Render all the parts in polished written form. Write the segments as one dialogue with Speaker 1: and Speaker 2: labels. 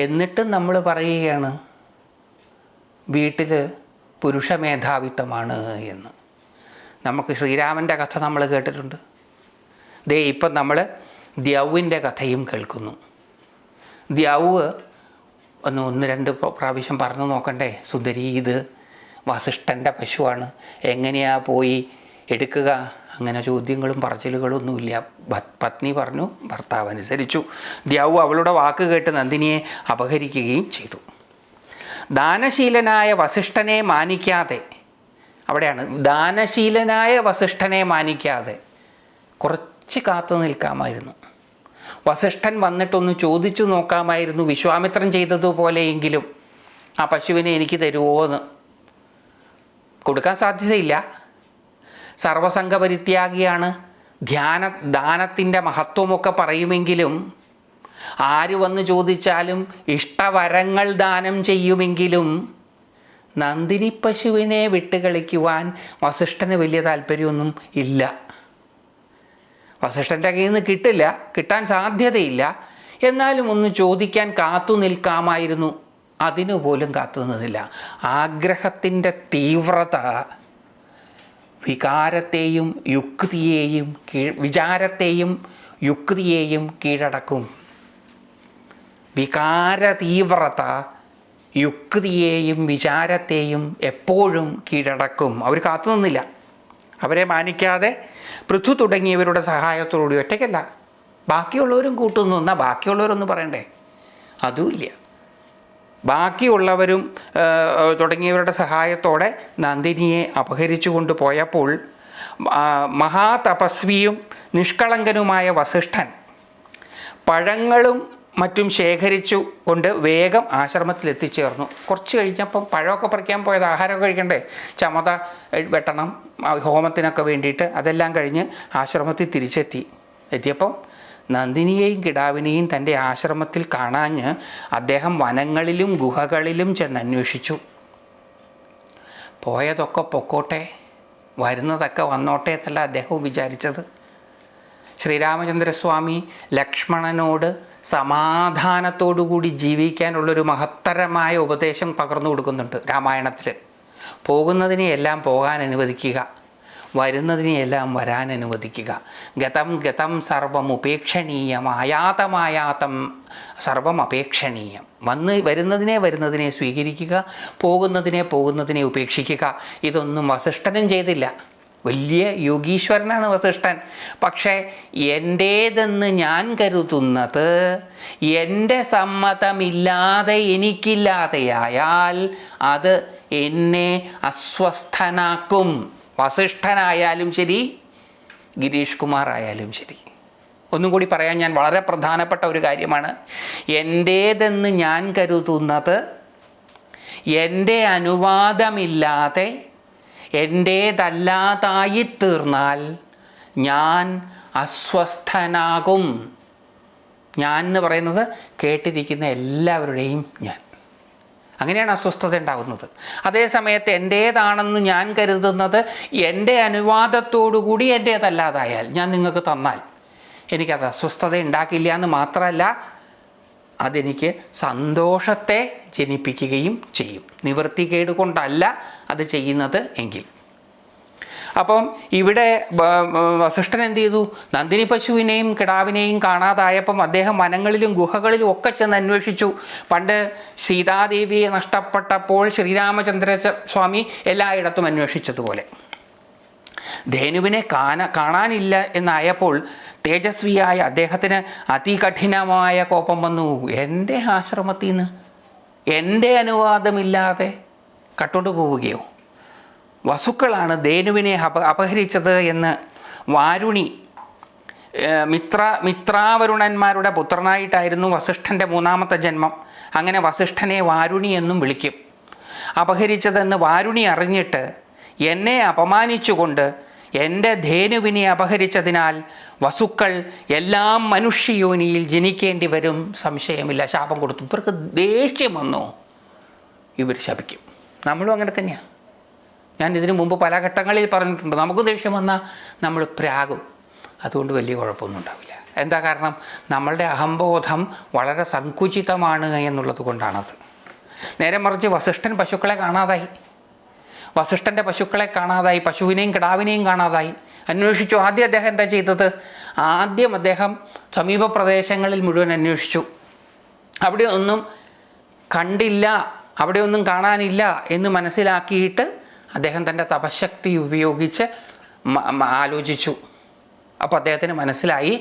Speaker 1: എന്നിട്ടും നമ്മൾ പറയുകയാണ് വീട്ടിൽ പുരുഷ മേധാവിത്വമാണ് എന്ന്. നമുക്ക് ശ്രീരാമൻ്റെ കഥ നമ്മൾ കേട്ടിട്ടുണ്ട്. ദേ ഇപ്പം നമ്മൾ ദ്യൗവിൻ്റെ കഥയും കേൾക്കുന്നു. ദ്യൗവ് ഒന്ന് രണ്ട് പ്രാവശ്യം പറഞ്ഞു നോക്കണ്ടേ, സുന്ദരി ഇത് വസിഷ്ഠൻ്റെ പശുവാണ്, എങ്ങനെയാ പോയി എടുക്കുക? അങ്ങനെ ചോദ്യങ്ങളും പറച്ചിലുകളൊന്നുമില്ല. പത്നി പറഞ്ഞു, ഭർത്താവ് അനുസരിച്ചു. ദ്യൗ അവളുടെ വാക്ക് കേട്ട് നന്ദിനിയെ അപഹരിക്കുകയും ചെയ്തു. ദാനശീലനായ വസിഷ്ഠനെ മാനിക്കാതെ, അവിടെയാണ് ദാനശീലനായ വസിഷ്ഠനെ മാനിക്കാതെ കുറച്ച് കാത്തു നിൽക്കാമായിരുന്നു. വസിഷ്ഠൻ വന്നിട്ടൊന്ന് ചോദിച്ചു നോക്കാമായിരുന്നു, വിശ്വാമിത്രൻ ചെയ്തതുപോലെയെങ്കിലും ആ പശുവിനെ എനിക്ക് തരുമോ എന്ന്. കൊടുക്കാൻ സാധ്യതയില്ല. സർവസംഘപരിത്യാഗിയാണ്, ദാനത്തിൻ്റെ മഹത്വമൊക്കെ പറയുമെങ്കിലും, ആര് വന്ന് ചോദിച്ചാലും ഇഷ്ടവരങ്ങൾ ദാനം ചെയ്യുമെങ്കിലും നന്ദിനി പശുവിനെ വിട്ടുകളിക്കുവാൻ വസിഷ്ഠന് വലിയ താല്പര്യമൊന്നും ഇല്ല. വസിഷ്ഠൻ്റെ കയ്യിൽ നിന്ന് കിട്ടില്ല, കിട്ടാൻ സാധ്യതയില്ല. എന്നാലും ഒന്ന് ചോദിക്കാൻ കാത്തു നിൽക്കാമായിരുന്നു. അതിനുപോലും കാത്തു നിന്നില്ല. ആഗ്രഹത്തിൻ്റെ തീവ്രത വികാരത്തെയും യുക്തിയെയും വിചാരത്തെയും യുക്തിയെയും കീഴടക്കും. വികാര തീവ്രത യുക്തിയെയും വിചാരത്തെയും എപ്പോഴും കീഴടക്കും. അവർ കാത്തു നിന്നില്ല. അവരെ മാനിക്കാതെ പൃഥു തുടങ്ങിയവരുടെ സഹായത്തോടുകൂടി, ഒറ്റയ്ക്കല്ല ബാക്കിയുള്ളവരും കൂട്ടുന്നു. എന്നാൽ ബാക്കിയുള്ളവരൊന്നും പറയണ്ടേ? അതുമില്ല. ബാക്കിയുള്ളവരും തുടങ്ങിയവരുടെ സഹായത്തോടെ നന്ദിനിയെ അപഹരിച്ചു കൊണ്ടുപോയപ്പോൾ മഹാതപസ്വിയും നിഷ്കളങ്കനുമായ വസിഷ്ഠൻ പഴങ്ങളും മറ്റും ശേഖരിച്ചു കൊണ്ട് വേഗം ആശ്രമത്തിൽ എത്തിച്ചേർന്നു. കുറച്ച് കഴിഞ്ഞപ്പം പഴമൊക്കെ പറിക്കാൻ പോയത്, ആഹാരമൊക്കെ കഴിക്കണ്ടേ, ചമത വെട്ടണം ഹോമത്തിനൊക്കെ വേണ്ടിയിട്ട്. അതെല്ലാം കഴിഞ്ഞ് ആശ്രമത്തിൽ എത്തിയപ്പം നന്ദിനിയെയും കിടാവിനെയും തൻ്റെ ആശ്രമത്തിൽ കാണാഞ്ഞ് അദ്ദേഹം വനങ്ങളിലും ഗുഹകളിലും ചെന്ന് അന്വേഷിച്ചു. പോയതൊക്കെ പൊക്കോട്ടെ, വരുന്നതൊക്കെ വന്നോട്ടെ എന്നല്ല അദ്ദേഹവും വിചാരിച്ചത്. ശ്രീരാമചന്ദ്രസ്വാമി ലക്ഷ്മണനോട് സമാധാനത്തോടുകൂടി ജീവിക്കാനുള്ളൊരു മഹത്തരമായ ഉപദേശം പകർന്നു കൊടുക്കുന്നുണ്ട് രാമായണത്തിൽ. പോകുന്നതിനെയെല്ലാം പോകാൻ അനുവദിക്കുക, വരുന്നതിനെയെല്ലാം വരാൻ അനുവദിക്കുക. ഗതം ഗതം സർവം ഉപേക്ഷണീയം, ആയാതമായാതം സർവം അപേക്ഷണീയം. വരുന്നതിനെ സ്വീകരിക്കുക, പോകുന്നതിനെ ഉപേക്ഷിക്കുക. ഇതൊന്നും വസിഷ്ഠനും ചെയ്തില്ല. വലിയ യോഗീശ്വരനാണ് വസിഷ്ഠൻ. പക്ഷേ എൻ്റേതെന്ന് ഞാൻ കരുതുന്നത് എൻ്റെ സമ്മതമില്ലാതെ എനിക്കില്ലാതെയായാൽ അത് എന്നെ അസ്വസ്ഥനാക്കും. വസിഷ്ഠനായാലും ശരി, ഗിരീഷ് കുമാർ ആയാലും ശരി. ഒന്നും കൂടി പറയാൻ, ഞാൻ വളരെ പ്രധാനപ്പെട്ട ഒരു കാര്യമാണ്. എൻ്റേതെന്ന് ഞാൻ കരുതുന്നത് എൻ്റെ അനുവാദമില്ലാതെ എൻ്റേതല്ലാതായിത്തീർന്നാൽ ഞാൻ അസ്വസ്ഥനാകും. ഞാൻ എന്ന് പറയുന്നത് കേട്ടിരിക്കുന്ന എല്ലാവരുടെയും ഞാൻ. അങ്ങനെയാണ് അസ്വസ്ഥത ഉണ്ടാകുന്നത്. അതേസമയത്ത് എൻ്റേതാണെന്ന് ഞാൻ കരുതുന്നത് എൻ്റെ അനുവാദത്തോടുകൂടി എൻ്റേതല്ലാതായാൽ, ഞാൻ നിങ്ങൾക്ക് തന്നാൽ എനിക്കത് അസ്വസ്ഥത ഉണ്ടാക്കില്ല എന്ന് മാത്രമല്ല, അതെനിക്ക് സന്തോഷത്തെ ജനിപ്പിക്കുകയും ചെയ്യും. നിവൃത്തികേട് കൊണ്ടല്ല അത് ചെയ്യുന്നത് എങ്കിൽ. അപ്പം ഇവിടെ വസിഷ്ഠൻ എന്ത് ചെയ്തു? നന്ദിനി പശുവിനെയും കിടാവിനെയും കാണാതായപ്പം അദ്ദേഹം വനങ്ങളിലും ഗുഹകളിലും ഒക്കെ ചെന്ന് അന്വേഷിച്ചു. പണ്ട് സീതാദേവിയെ നഷ്ടപ്പെട്ടപ്പോൾ ശ്രീരാമചന്ദ്ര സ്വാമി എല്ലായിടത്തും അന്വേഷിച്ചതുപോലെ. ധേനുവിനെ കാണാനില്ല എന്നായപ്പോൾ തേജസ്വിയായ അദ്ദേഹത്തിന് അതികഠിനമായ കോപം വന്നു. എൻ്റെ ആശ്രമത്തിൽ നിന്ന് എൻ്റെ അനുവാദമില്ലാതെ കട്ടോണ്ട് പോവുകയോ? വസുക്കളാണ് ധേനുവിനെ അപഹരിച്ചത് എന്ന് വാരുണി, മിത്രാവരുണന്മാരുടെ പുത്രനായിട്ടായിരുന്നു വസിഷ്ഠൻ്റെ മൂന്നാമത്തെ ജന്മം. അങ്ങനെ വസിഷ്ഠനെ വാരുണി എന്നും വിളിക്കും. അപഹരിച്ചതെന്ന് വാരുണി അറിഞ്ഞിട്ട് എന്നെ അപമാനിച്ചുകൊണ്ട് എൻ്റെ ധേനുവിനെ അപഹരിച്ചതിനാൽ വസുക്കൾ എല്ലാം മനുഷ്യയോനിയിൽ ജനിക്കേണ്ടി വരും, സംശയമില്ല. ശാപം കൊടുത്തു. ഇവർക്ക് ദേഷ്യം വന്നോ ഇവർ ശപിക്കും. നമ്മളും അങ്ങനെ തന്നെയാണ്. ഞാൻ ഇതിനു മുമ്പ് പല ഘട്ടങ്ങളിൽ പറഞ്ഞിട്ടുണ്ട്, നമുക്ക് ദേഷ്യം വന്നാൽ നമ്മൾ പ്രാകും. അതുകൊണ്ട് വലിയ കുഴപ്പമൊന്നും ഉണ്ടാവില്ല. എന്താ കാരണം? നമ്മളുടെ അഹംബോധം വളരെ സങ്കുചിതമാണ് എന്നുള്ളത് കൊണ്ടാണത്. നേരെ മറിച്ച് വസിഷ്ഠൻ പശുക്കളെ കാണാതായി, വസിഷ്ഠൻ്റെ പശുക്കളെ കാണാതായി, പശുവിനെയും കിടാവിനെയും കാണാതായി. അന്വേഷിച്ചു. ആദ്യം അദ്ദേഹം എന്താ ചെയ്തത്? ആദ്യം അദ്ദേഹം സമീപ പ്രദേശങ്ങളിൽ മുഴുവൻ അന്വേഷിച്ചു. അവിടെ ഒന്നും കണ്ടില്ല, അവിടെ ഒന്നും കാണാനില്ല എന്ന് മനസ്സിലാക്കിയിട്ട് അദ്ദേഹം തൻ്റെ തപശക്തി ഉപയോഗിച്ച് ആലോചിച്ചു. അപ്പോൾ അദ്ദേഹത്തിന് മനസ്സിലായി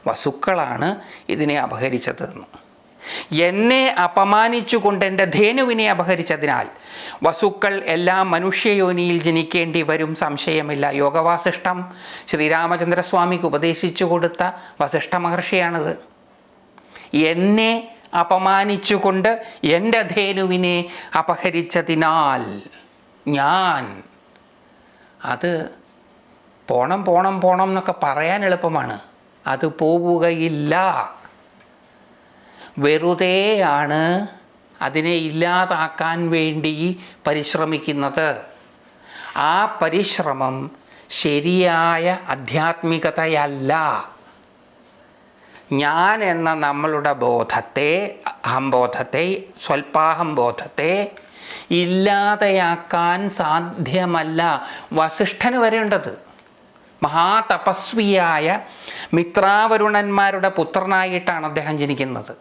Speaker 1: വസുക്കളാണ് ഇതിനെ അപഹരിച്ചതെന്ന്. എന്നെ അപമാനിച്ചുകൊണ്ട് എൻ്റെ ധേനുവിനെ അപഹരിച്ചതിനാൽ വസുക്കൾ എല്ലാം മനുഷ്യയോനിയിൽ ജനിക്കേണ്ടി വരും, സംശയമില്ല. യോഗവാസിഷ്ഠം ശ്രീരാമചന്ദ്രസ്വാമിക്ക് ഉപദേശിച്ചു കൊടുത്ത വസിഷ്ഠ മഹർഷിയാണിത്. എന്നെ അപമാനിച്ചുകൊണ്ട് എൻ്റെ ധേനുവിനെ അപഹരിച്ചതിനാൽ ഞാൻ, അത് പോണം പോണം പോണം എന്നൊക്കെ പറയാൻ എളുപ്പമാണ്, അത് പോവുകയില്ല. വെറുതെയാണ് അതിനെ ഇല്ലാതാക്കാൻ വേണ്ടി പരിശ്രമിക്കുന്നത്. ആ പരിശ്രമം ശരിയായ ആധ്യാത്മികതയല്ല. ഞാൻ എന്ന നമ്മളുടെ ബോധത്തെ, അഹംബോധത്തെ, സ്വൽപ്പാഹംബോധത്തെ ഇല്ലാതെയാക്കാൻ സാധ്യമല്ല. വസിഷ്ഠന് വരേണ്ടത്, മഹാതപസ്വിയായ മിത്രാവരുണന്മാരുടെ പുത്രനായിട്ടാണ് അദ്ദേഹം ജനിക്കുന്നത്.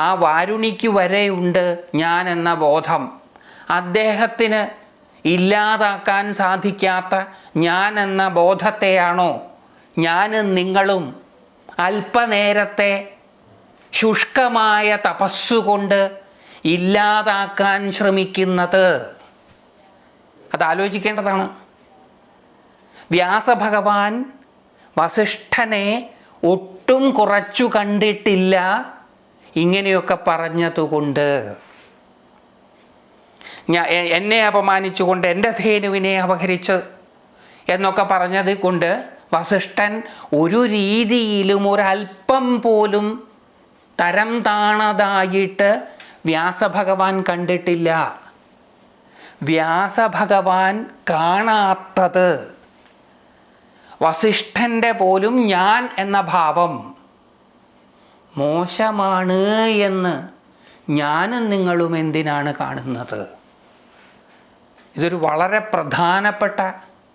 Speaker 1: ആ വാരുണിക്ക് വരെയുണ്ട് ഞാൻ എന്ന ബോധം. അദ്ദേഹത്തിന് ഇല്ലാതാക്കാൻ സാധിക്കാത്ത ഞാൻ എന്ന ബോധത്തെയാണോ ഞാനും നിങ്ങളും അല്പനേരത്തെ ശുഷ്കമായ തപസ്സുകൊണ്ട് ഇല്ലാതാക്കാൻ ശ്രമിക്കുന്നത്? അതാലോചിക്കേണ്ടതാണ്. വ്യാസഭഗവാൻ വസിഷ്ഠനെ ഒട്ടും കുറച്ചു കണ്ടിട്ടില്ല ഇങ്ങനെയൊക്കെ പറഞ്ഞതുകൊണ്ട്. എന്നെ അപമാനിച്ചുകൊണ്ട് എൻ്റെ ധേനുവിനെ അപഹരിച്ച് എന്നൊക്കെ പറഞ്ഞത് കൊണ്ട് വസിഷ്ഠൻ ഒരു രീതിയിലും ഒരല്പം പോലും തരം താണതായിട്ട് വ്യാസഭഗവാൻ കണ്ടിട്ടില്ല. വ്യാസഭഗവാൻ കാണാത്തത് വസിഷ്ഠൻ്റെ പോലും ഞാൻ എന്ന ഭാവം മോശമാണ് എന്ന് ഞാനും നിങ്ങളും എന്തിനാണ് കാണുന്നത്? ഇതൊരു വളരെ പ്രധാനപ്പെട്ട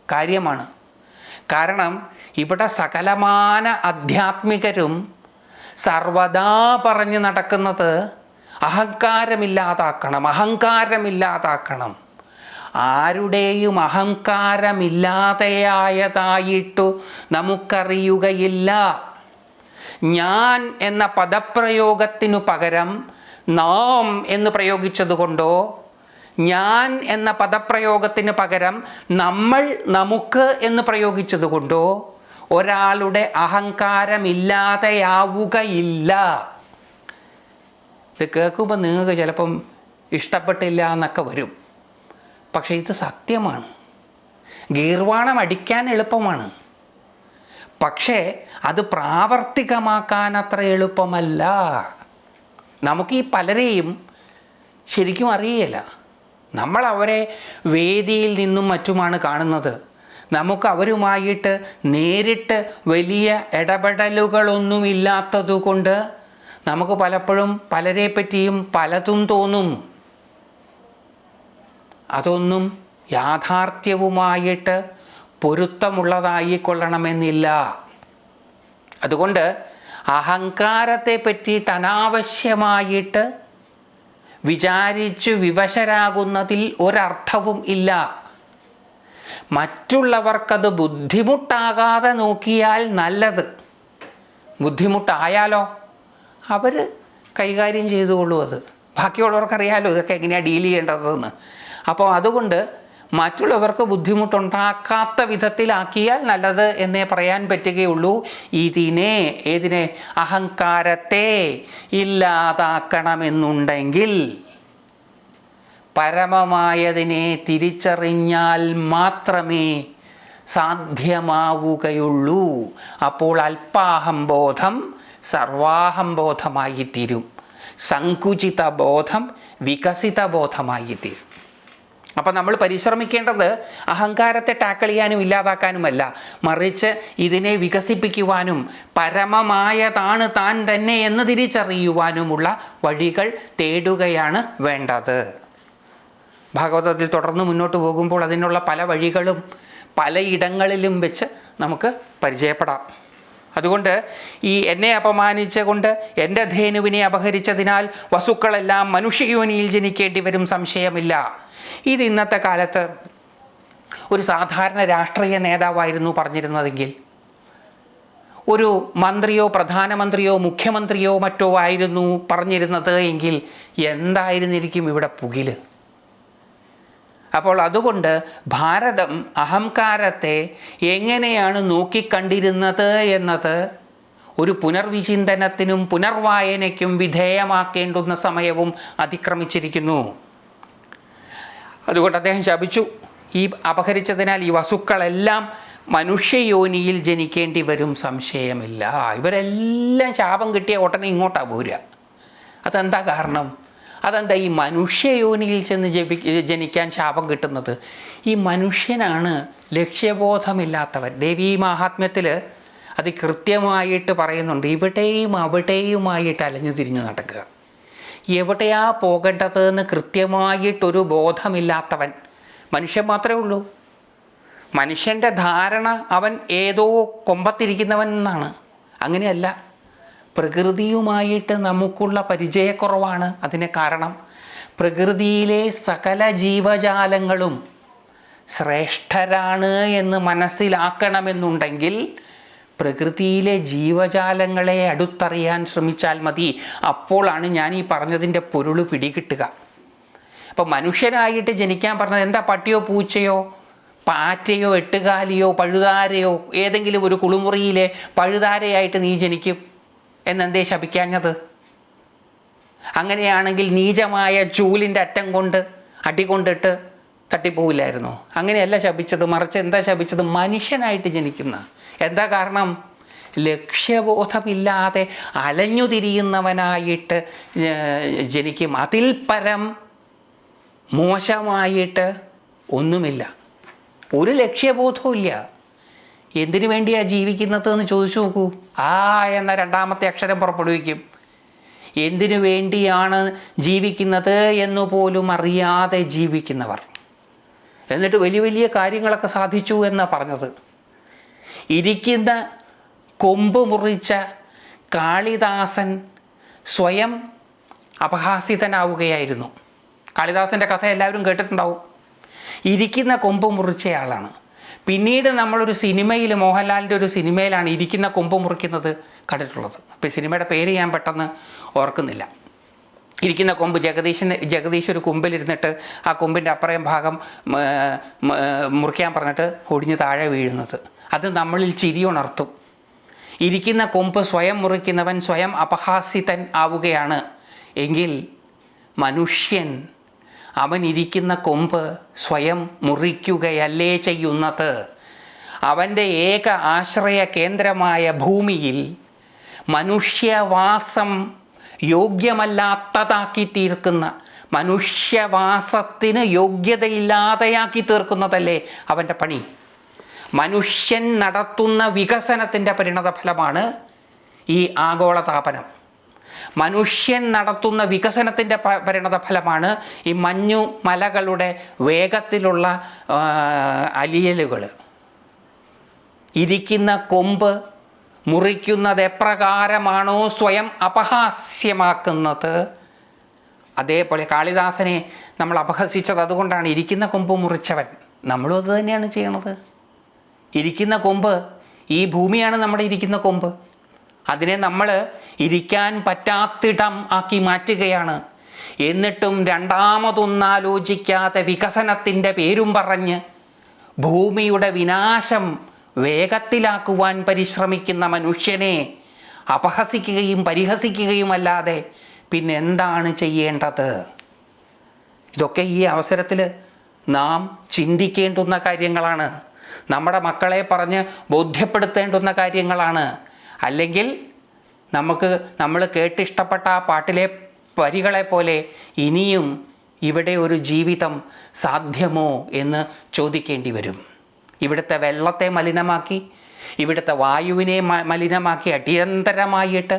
Speaker 1: കാര്യമാണ്. കാരണം ഇവിടെ സകലമാന ആധ്യാത്മികരും സർവദാ പറഞ്ഞു നടക്കുന്നത് അഹങ്കാരമില്ലാതാക്കണം, അഹങ്കാരമില്ലാതാക്കണം. ആരുടെയും അഹങ്കാരമില്ലാതെയായതായിട്ടു നമുക്കറിയുകയില്ല. ഞാൻ എന്ന പദപ്രയോഗത്തിനു പകരം നാം എന്ന് പ്രയോഗിച്ചതുകൊണ്ടോ, ഞാൻ എന്ന പദപ്രയോഗത്തിന് പകരം നമ്മൾ, നമുക്ക് എന്ന് പ്രയോഗിച്ചതുകൊണ്ടോ ഒരാളുടെ അഹങ്കാരമില്ലാതെയാവുകയില്ല. ഇത് കേൾക്കുമ്പോൾ നിങ്ങൾക്ക് ചിലപ്പം ഇഷ്ടപ്പെട്ടില്ല എന്നൊക്കെ വരും. പക്ഷേ ഇത് സത്യമാണ്. ഗീർവാണം അടിക്കാൻ എളുപ്പമാണ്, പക്ഷേ അത് പ്രാവർത്തികമാക്കാൻ അത്ര എളുപ്പമല്ല. നമുക്ക് ഈ പലരെയും ശരിക്കും അറിയില്ല. നമ്മൾ അവരെ വേദിയിൽ നിന്നും മറ്റുമാണ് കാണുന്നത്. നമുക്ക് അവരുമായിട്ട് നേരിട്ട് വലിയ ഇടപെടലുകളൊന്നുമില്ലാത്തതുകൊണ്ട് നമുക്ക് പലപ്പോഴും പലരെ പറ്റിയും പലതും തോന്നും. അതൊന്നും യാഥാർത്ഥ്യവുമായിട്ട് പൊരുത്തമുള്ളതായിക്കൊള്ളണമെന്നില്ല. അതുകൊണ്ട് അഹങ്കാരത്തെ പറ്റിയിട്ട് അനാവശ്യമായിട്ട് വിചാരിച്ചു വിവശരാകുന്നതിൽ ഒരർത്ഥവും ഇല്ല. മറ്റുള്ളവർക്കത് ബുദ്ധിമുട്ടാകാതെ നോക്കിയാൽ നല്ലത്. ബുദ്ധിമുട്ടായാലോ അവർ കൈകാര്യം ചെയ്തുകൊള്ളൂ. അത് ബാക്കിയുള്ളവർക്കറിയാലോ ഇതൊക്കെ എങ്ങനെയാണ് ഡീൽ ചെയ്യേണ്ടതെന്ന്. അപ്പോൾ അതുകൊണ്ട് മറ്റുള്ളവർക്ക് ബുദ്ധിമുട്ടുണ്ടാക്കാത്ത വിധത്തിലാക്കിയാൽ നല്ലത് എന്നേ പറയാൻ പറ്റുകയുള്ളൂ. ഏതിനെ അഹങ്കാരത്തെ ഇല്ലാതാക്കണമെന്നുണ്ടെങ്കിൽ പരമമായതിനെ തിരിച്ചറിഞ്ഞാൽ മാത്രമേ സാധ്യമാവുകയുള്ളൂ. അപ്പോൾ അല്പാഹംബോധം സർവാഹംബോധമായി തീരും, സങ്കുചിത ബോധം വികസിത ബോധമായി തീരും. അപ്പം നമ്മൾ പരിശ്രമിക്കേണ്ടത് അഹങ്കാരത്തെ ടാക്കിൾ ചെയ്യാനും ഇല്ലാതാക്കാനുമല്ല, മറിച്ച് ഇതിനെ വികസിപ്പിക്കുവാനും പരമമായതാണ് താൻ തന്നെ എന്ന് തിരിച്ചറിയുവാനുമുള്ള വഴികൾ തേടുകയാണ് വേണ്ടത്. ഭാഗവതത്തിൽ തുടർന്ന് മുന്നോട്ട് പോകുമ്പോൾ അതിനുള്ള പല വഴികളും പലയിടങ്ങളിലും വെച്ച് നമുക്ക് പരിചയപ്പെടാം. അതുകൊണ്ട് ഈ എന്നെ അപമാനിച്ചുകൊണ്ട് എൻ്റെ ധേനുവിനെ അപഹരിച്ചതിനാൽ വസുക്കളെല്ലാം മനുഷ്യയോനിയിൽ ജനിക്കേണ്ടി വരും, സംശയമില്ല. ഇത് ഇന്നത്തെ കാലത്ത് ഒരു സാധാരണ രാഷ്ട്രീയ നേതാവായിരുന്നു പറഞ്ഞിരുന്നതെങ്കിൽ, ഒരു മന്ത്രിയോ പ്രധാനമന്ത്രിയോ മുഖ്യമന്ത്രിയോ മറ്റോ ആയിരുന്നു പറഞ്ഞിരുന്നത് എങ്കിൽ എന്തായിരുന്നിരിക്കും ഇവിടെ പുകില്. അപ്പോൾ അതുകൊണ്ട് ഭാരതം അഹങ്കാരത്തെ എങ്ങനെയാണ് നോക്കിക്കണ്ടിരുന്നത് എന്നത് ഒരു പുനർവിചിന്തനത്തിനും പുനർവായനയ്ക്കും വിധേയമാക്കേണ്ടുന്ന സമയവും അതിക്രമിച്ചിരിക്കുന്നു. അതുകൊണ്ട് അദ്ദേഹം ശപിച്ചു, ഈ അപഹരിച്ചതിനാൽ ഈ വസുക്കളെല്ലാം മനുഷ്യയോനിയിൽ ജനിക്കേണ്ടി വരും, സംശയമില്ല. ഇവരെല്ലാം ശാപം കിട്ടിയ ഉടനെ ഇങ്ങോട്ടാണ് പോരുക. അതെന്താ കാരണം? അതെന്താ ഈ മനുഷ്യയോനിയിൽ ചെന്ന് ജനിക്കാൻ ശാപം കിട്ടുന്നത്? ഈ മനുഷ്യനാണ് ലക്ഷ്യബോധമില്ലാത്തവൻ. ദേവീ മാഹാത്മ്യത്തിൽ അത് കൃത്യമായിട്ട് പറയുന്നുണ്ട്. ഇവിടെയും അവിടെയുമായിട്ട് അലഞ്ഞു തിരിഞ്ഞ് നടക്കുക, എവിടെയാ പോകേണ്ടതെന്ന് കൃത്യമായിട്ടൊരു ബോധമില്ലാത്തവൻ മനുഷ്യൻ മാത്രമേ ഉള്ളൂ. മനുഷ്യൻ്റെ ധാരണ അവൻ ഏതോ കൊമ്പത്തിരിക്കുന്നവൻ എന്നാണ്. അങ്ങനെയല്ല. പ്രകൃതിയുമായിട്ട് നമുക്കുള്ള പരിചയക്കുറവാണ് അതിന് കാരണം. പ്രകൃതിയിലെ സകല ജീവജാലങ്ങളും ശ്രേഷ്ഠരാണ് എന്ന് മനസ്സിലാക്കണമെന്നുണ്ടെങ്കിൽ പ്രകൃതിയിലെ ജീവജാലങ്ങളെ അടുത്തറിയാൻ ശ്രമിച്ചാൽ മതി. അപ്പോഴാണ് ഞാൻ ഈ പറഞ്ഞതിൻ്റെ പൊരുൾ പിടികിട്ടുക. അപ്പോൾ മനുഷ്യനായിട്ട് ജനിക്കാൻ പറഞ്ഞത് എന്താ? പട്ടിയോ പൂച്ചയോ പാറ്റയോ എട്ടുകാലിയോ പഴുതാരയോ ഏതെങ്കിലും ഒരു കുളിമുറിയിലെ പഴുതാരയായിട്ട് നീ ജനിക്കും എന്നെന്തേ ശപിക്കാഞ്ഞത്? അങ്ങനെയാണെങ്കിൽ നീചമായ ചൂലിൻ്റെ അറ്റം കൊണ്ട് അടികൊണ്ടിട്ട് തട്ടിപ്പോവില്ലായിരുന്നോ? അങ്ങനെയല്ല ശപിച്ചത്. മറിച്ച് എന്താ ശപിച്ചത്? മനുഷ്യനായിട്ട് ജനിക്കുന്ന. എന്താ കാരണം? ലക്ഷ്യബോധമില്ലാതെ അലഞ്ഞു തിരിയുന്നവനായിട്ട് ജനിക്കും. അതിൽ പരം മോശമായിട്ട് ഒന്നുമില്ല. ഒരു ലക്ഷ്യബോധവും ഇല്ല. എന്തിനു വേണ്ടിയാണ് ജീവിക്കുന്നത് എന്ന് ചോദിച്ചു നോക്കൂ. ആ എന്ന രണ്ടാമത്തെ അക്ഷരം പുറപ്പെടുവിക്കും. എന്തിനു വേണ്ടിയാണ് ജീവിക്കുന്നത് എന്നുപോലും അറിയാതെ ജീവിക്കുന്നവർ. എന്നിട്ട് വലിയ വലിയ കാര്യങ്ങളൊക്കെ സാധിച്ചു എന്നാണ് പറഞ്ഞത്. ഇരിക്കുന്ന കൊമ്പ് മുറിച്ച കാളിദാസൻ സ്വയം അപഹാസിതനാവുകയായിരുന്നു. കാളിദാസൻ്റെ കഥ എല്ലാവരും കേട്ടിട്ടുണ്ടാവും. ഇരിക്കുന്ന കൊമ്പ് മുറിച്ചയാളാണ്. പിന്നീട് നമ്മളൊരു സിനിമയിൽ, മോഹൻലാലിൻ്റെ ഒരു സിനിമയിലാണ് ഇരിക്കുന്ന കൊമ്പ് മുറിക്കുന്നത് കണ്ടിട്ടുള്ളത്. അപ്പോൾ ഈ സിനിമയുടെ പേര് ഞാൻ പെട്ടെന്ന് ഓർക്കുന്നില്ല. ഇരിക്കുന്ന കൊമ്പ് ജഗദീഷ് ഒരു കൊമ്പിലിരുന്നിട്ട് ആ കൊമ്പിൻ്റെ അപ്പുറം ഭാഗം മുറിക്കാൻ പറഞ്ഞിട്ട് ഒടിഞ്ഞ് താഴെ വീഴുന്നത്. അത് നമ്മളിൽ ചിരി ഉണർത്തും. ഇരിക്കുന്ന കൊമ്പ് സ്വയം മുറിക്കുന്നവൻ സ്വയം അപഹാസിതൻ ആവുകയാണ് എങ്കിൽ മനുഷ്യൻ അവൻ ഇരിക്കുന്ന കൊമ്പ് സ്വയം മുറിക്കുകയല്ലേ ചെയ്യുന്നത്. അവൻ്റെ ഏക ആശ്രയ കേന്ദ്രമായ ഭൂമിയിൽ മനുഷ്യവാസം യോഗ്യമല്ലാത്തതാക്കി തീർക്കുന്ന, മനുഷ്യവാസത്തിന് യോഗ്യതയില്ലാതെയാക്കി തീർക്കുന്നതല്ലേ അവൻ്റെ പണി. മനുഷ്യൻ നടത്തുന്ന വികസനത്തിൻ്റെ പരിണതഫലമാണ് ഈ ആഗോളതാപനം. മനുഷ്യൻ നടത്തുന്ന വികസനത്തിൻ്റെ പരിണതഫലമാണ് ഈ മഞ്ഞു മലകളുടെ വേഗത്തിലുള്ള അലിയലുകൾ. ഇരിക്കുന്ന കൊമ്പ് മുറിക്കുന്നത് എപ്രകാരമാണോ സ്വയം അപഹാസ്യമാക്കുന്നത്, അതേപോലെ കാളിദാസനെ നമ്മൾ അപഹസിച്ചത് അതുകൊണ്ടാണ്. ഇരിക്കുന്ന കൊമ്പ് മുറിച്ചവൻ. നമ്മളും അത് തന്നെയാണ് ചെയ്യണത്. ഇരിക്കുന്ന കൊമ്പ്, ഈ ഭൂമിയാണ് നമ്മുടെ ഇരിക്കുന്ന കൊമ്പ്. അതിനെ നമ്മൾ ഇരിക്കാൻ പറ്റാത്തിടം ആക്കി മാറ്റുകയാണ്. എന്നിട്ടും രണ്ടാമതൊന്നാലോചിക്കാതെ വികസനത്തിൻ്റെ പേരും പറഞ്ഞ് ഭൂമിയുടെ വിനാശം വേഗത്തിലാക്കുവാൻ പരിശ്രമിക്കുന്ന മനുഷ്യനെ അപഹസിക്കുകയും പരിഹസിക്കുകയുമല്ലാതെ പിന്നെ എന്താണ് ചെയ്യേണ്ടത്? ഇതൊക്കെ ഈ അവസരത്തിൽ നാം ചിന്തിക്കേണ്ടുന്ന കാര്യങ്ങളാണ്. നമ്മുടെ പറഞ്ഞ് ബോധ്യപ്പെടുത്തേണ്ടുന്ന കാര്യങ്ങളാണ്. അല്ലെങ്കിൽ നമ്മൾ കേട്ടിഷ്ടപ്പെട്ട ആ പാട്ടിലെ വരികളെ പോലെ ഇനിയും ഇവിടെ ഒരു ജീവിതം സാധ്യമോ എന്ന് ചോദിക്കേണ്ടി വരും. ഇവിടുത്തെ വെള്ളത്തെ മലിനമാക്കി, ഇവിടുത്തെ വായുവിനെ മലിനമാക്കി അടിയന്തരമായിട്ട്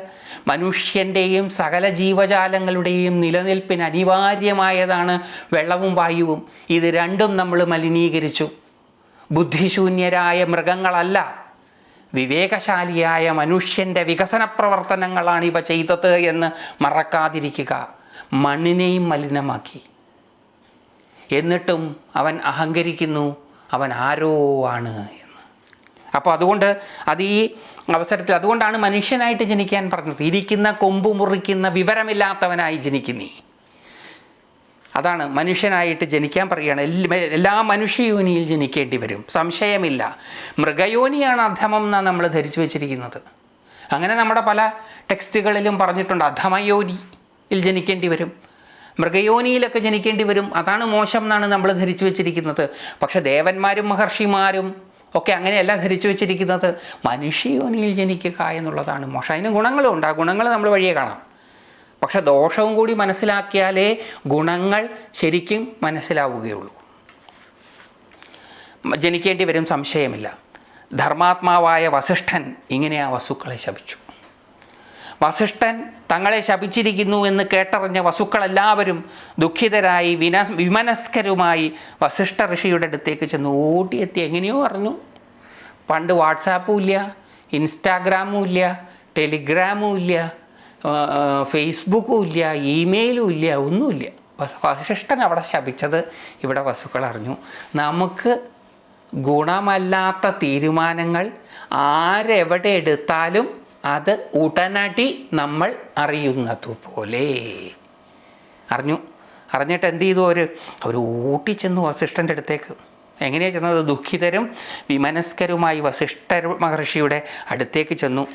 Speaker 1: മനുഷ്യൻ്റെയും സകല ജീവജാലങ്ങളുടെയും നിലനിൽപ്പിന് അനിവാര്യമായതാണ് വെള്ളവും വായുവും. ഇത് രണ്ടും നമ്മൾ മലിനീകരിച്ചു. ബുദ്ധിശൂന്യരായ മൃഗങ്ങളല്ല, വിവേകശാലിയായ മനുഷ്യൻ്റെ വികസന പ്രവർത്തനങ്ങളാണ് ഇവ ചെയ്തത് എന്ന് മറക്കാതിരിക്കുക. മണ്ണിനെയും മലിനമാക്കി. എന്നിട്ടും അവൻ അഹങ്കരിക്കുന്നു, അവൻ ആരോ ആണ് എന്ന്. അപ്പോൾ അതുകൊണ്ട് ഈ അവസരത്തിൽ അതുകൊണ്ടാണ് മനുഷ്യനായിട്ട് ജനിക്കാൻ പറഞ്ഞത്. ഇരിക്കുന്ന കൊമ്പ് മുറിക്കുന്ന വിവരമില്ലാത്തവനായി ജനിക്കുന്നീ. അതാണ് മനുഷ്യനായിട്ട് ജനിക്കാൻ പറയുകയാണ്. എല്ലാ മനുഷ്യയോനിയിൽ ജനിക്കേണ്ടി വരും, സംശയമില്ല. മൃഗയോനിയാണ് അധമം എന്നാണ് നമ്മൾ ധരിച്ചു വെച്ചിരിക്കുന്നത്. അങ്ങനെ നമ്മുടെ പല ടെക്സ്റ്റുകളിലും പറഞ്ഞിട്ടുണ്ട്, അധമയോനിയിൽ ജനിക്കേണ്ടി വരും, മൃഗയോനിയിലൊക്കെ ജനിക്കേണ്ടി വരും, അതാണ് മോശം എന്നാണ് നമ്മൾ ധരിച്ചു വെച്ചിരിക്കുന്നത്. പക്ഷെ ദേവന്മാരും മഹർഷിമാരും ഒക്കെ അങ്ങനെയല്ല ധരിച്ചു വെച്ചിരിക്കുന്നത്. മനുഷ്യയോനിയിൽ ജനിക്കുക എന്നുള്ളതാണ് മോശം. അതിന് ഗുണങ്ങളും ഉണ്ട്, ആ ഗുണങ്ങൾ നമ്മൾ വഴിയെ കാണാം. പക്ഷെ ദോഷവും കൂടി മനസ്സിലാക്കിയാലേ ഗുണങ്ങൾ ശരിക്കും മനസ്സിലാവുകയുള്ളൂ. ജനിക്കേണ്ടി വരും, സംശയമില്ല. ധർമാത്മാവായ വസിഷ്ഠൻ ഇങ്ങനെ ആ വസുക്കളെ ശപിച്ചു. വസിഷ്ഠൻ തങ്ങളെ ശപിച്ചിരിക്കുന്നു എന്ന് കേട്ടറിഞ്ഞ വസുക്കളെല്ലാവരും ദുഃഖിതരായി വിമനസ്കരുമായി വസിഷ്ഠ ഋഷിയുടെ അടുത്തേക്ക് ചെന്ന് ഓടിയെത്തി. എങ്ങനെയോ അറിഞ്ഞു. പണ്ട് വാട്സാപ്പും ഇല്ല, ഇൻസ്റ്റാഗ്രാമും ഇല്ല, ടെലിഗ്രാമും ഇല്ല, ഫേസ്ബുക്കും ഇല്ല, ഇമെയിലും ഇല്ല, ഒന്നുമില്ല. വസിഷ്ഠൻ അവിടെ ശപിച്ചത് ഇവിടെ വസുക്കൾ അറിഞ്ഞു. നമുക്ക് ഗുണമല്ലാത്ത തീരുമാനങ്ങൾ ആരെവിടെ എടുത്താലും അത് ഉടനടി നമ്മൾ അറിയുന്നതുപോലെ അറിഞ്ഞിട്ട് എന്ത് ചെയ്തു? അവർ ഓട്ടിച്ചെന്നു വസിഷ്ഠൻ്റെ അടുത്തേക്ക്. എങ്ങനെയാണ് ചെന്നത്? ദുഃഖിതരും വിമനസ്കരുമായി വസിഷ്ഠ മഹർഷിയുടെ അടുത്തേക്ക് ചെന്നു.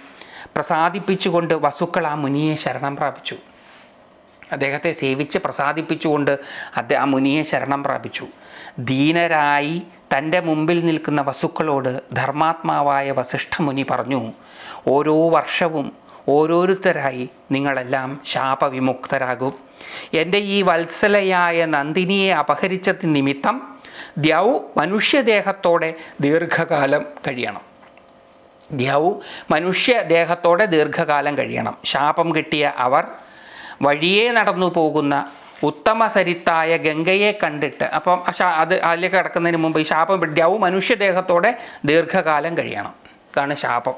Speaker 1: പ്രസാദിപ്പിച്ചുകൊണ്ട് വസുക്കൾ ആ മുനിയെ ശരണം പ്രാപിച്ചു. അദ്ദേഹത്തെ സേവിച്ച് പ്രസാദിപ്പിച്ചുകൊണ്ട് ആ മുനിയെ ശരണം പ്രാപിച്ചു. ദീനരായി തൻ്റെ മുമ്പിൽ നിൽക്കുന്ന വസുക്കളോട് ധർമാത്മാവായ വസിഷ്ഠ മുനി പറഞ്ഞു, ഓരോ വർഷവും ഓരോരുത്തരായി നിങ്ങളെല്ലാം ശാപവിമുക്തരാകും. എൻ്റെ ഈ വത്സലയായ നന്ദിനിയെ അപഹരിച്ച നിമിത്തം ദ്യൗ മനുഷ്യദേഹത്തോടെ ദീർഘകാലം കഴിയണം. മനുഷ്യദേഹത്തോടെ ദീർഘകാലം കഴിയണം. ശാപം കിട്ടിയ അവർ വഴിയേ നടന്നു പോകുന്ന ഉത്തമസരിത്തായ ഗംഗയെ കണ്ടിട്ട്, അപ്പം അത് അതിലേക്ക് കിടക്കുന്നതിന് മുമ്പ് ഈ ശാപം ദ്യൗ മനുഷ്യദേഹത്തോടെ ദീർഘകാലം കഴിയണം. ഇതാണ് ശാപം.